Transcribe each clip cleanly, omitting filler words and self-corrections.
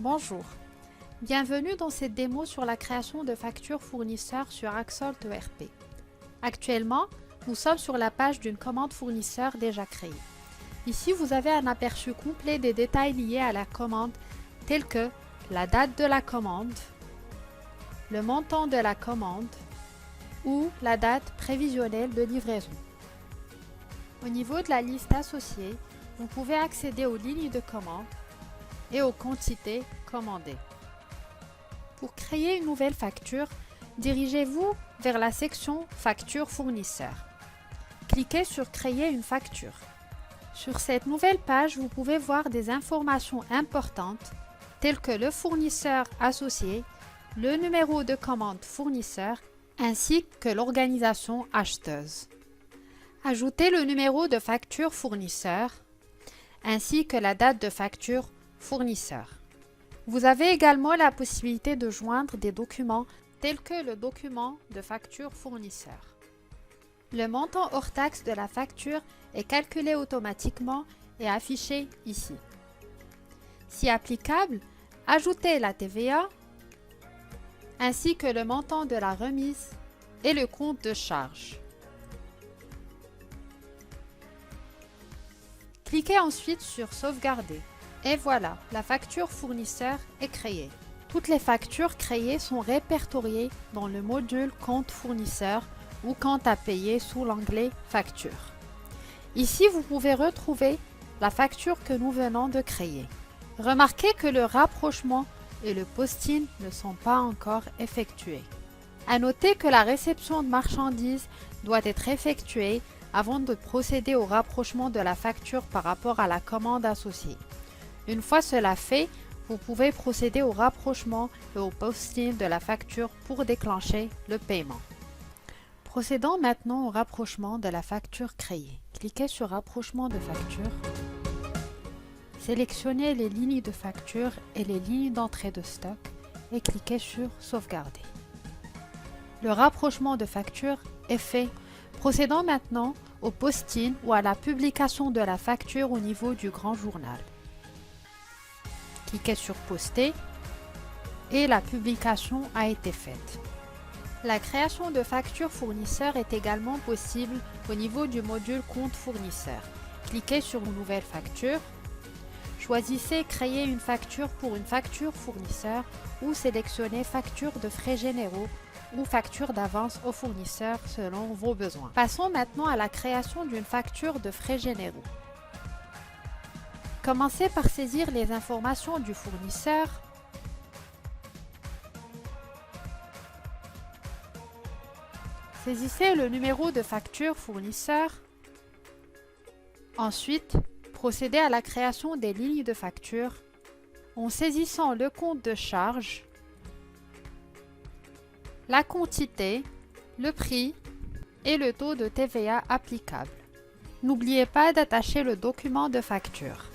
Bonjour, bienvenue dans cette démo sur la création de factures fournisseurs sur Axolt ERP. Actuellement, nous sommes sur la page d'une commande fournisseur déjà créée. Ici, vous avez un aperçu complet des détails liés à la commande tels que la date de la commande, le montant de la commande ou la date prévisionnelle de livraison. Au niveau de la liste associée, vous pouvez accéder aux lignes de commande et aux quantités commandées. Pour créer une nouvelle facture, dirigez-vous vers la section Facture fournisseur. Cliquez sur Créer une facture. Sur cette nouvelle page, vous pouvez voir des informations importantes telles que le fournisseur associé, le numéro de commande fournisseur ainsi que l'organisation acheteuse. Ajoutez le numéro de facture fournisseur ainsi que la date de facture fournisseur. Vous avez également la possibilité de joindre des documents tels que le document de facture fournisseur. Le montant hors taxe de la facture est calculé automatiquement et affiché ici. Si applicable, ajoutez la TVA ainsi que le montant de la remise et le compte de charge. Cliquez ensuite sur Sauvegarder. Et voilà, la facture fournisseur est créée. Toutes les factures créées sont répertoriées dans le module Compte fournisseur ou Compte à payer sous l'onglet Facture. Ici, vous pouvez retrouver la facture que nous venons de créer. Remarquez que le rapprochement et le posting ne sont pas encore effectués. À noter que la réception de marchandises doit être effectuée avant de procéder au rapprochement de la facture par rapport à la commande associée. Une fois cela fait, vous pouvez procéder au rapprochement et au posting de la facture pour déclencher le paiement. Procédons maintenant au rapprochement de la facture créée. Cliquez sur Rapprochement de facture. Sélectionnez les lignes de facture et les lignes d'entrée de stock et cliquez sur Sauvegarder. Le rapprochement de facture est fait. Procédons maintenant au posting ou à la publication de la facture au niveau du grand journal. Cliquez sur Poster et la publication a été faite. La création de facture fournisseur est également possible au niveau du module Compte fournisseur. Cliquez sur une nouvelle facture. Choisissez Créer une facture pour une facture fournisseur ou sélectionnez Facture de frais généraux ou facture d'avance au fournisseur selon vos besoins. Passons maintenant à la création d'une facture de frais généraux. Commencez par saisir les informations du fournisseur, saisissez le numéro de facture fournisseur, ensuite procédez à la création des lignes de facture en saisissant le compte de charge, la quantité, le prix et le taux de TVA applicable. N'oubliez pas d'attacher le document de facture.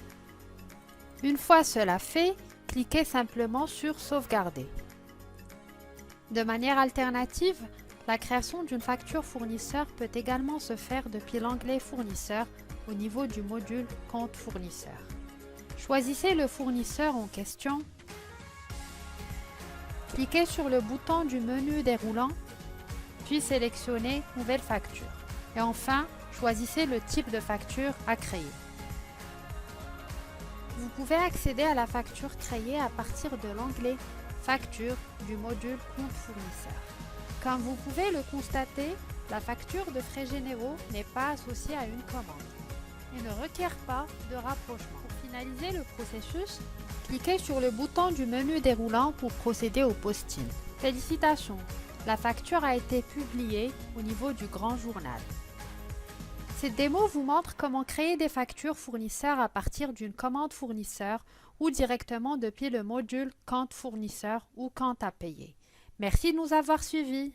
Une fois cela fait, cliquez simplement sur Sauvegarder. De manière alternative, la création d'une facture fournisseur peut également se faire depuis l'onglet Fournisseur au niveau du module Compte fournisseur. Choisissez le fournisseur en question, cliquez sur le bouton du menu déroulant, puis sélectionnez Nouvelle facture. Et enfin, choisissez le type de facture à créer. Vous pouvez accéder à la facture créée à partir de l'onglet Facture du module Compte fournisseur. Comme vous pouvez le constater, la facture de frais généraux n'est pas associée à une commande et ne requiert pas de rapprochement. Pour finaliser le processus, cliquez sur le bouton du menu déroulant pour procéder au posting. Félicitations, la facture a été publiée au niveau du grand journal. Cette démo vous montre comment créer des factures fournisseurs à partir d'une commande fournisseur ou directement depuis le module Compte fournisseur ou Compte à payer. Merci de nous avoir suivis.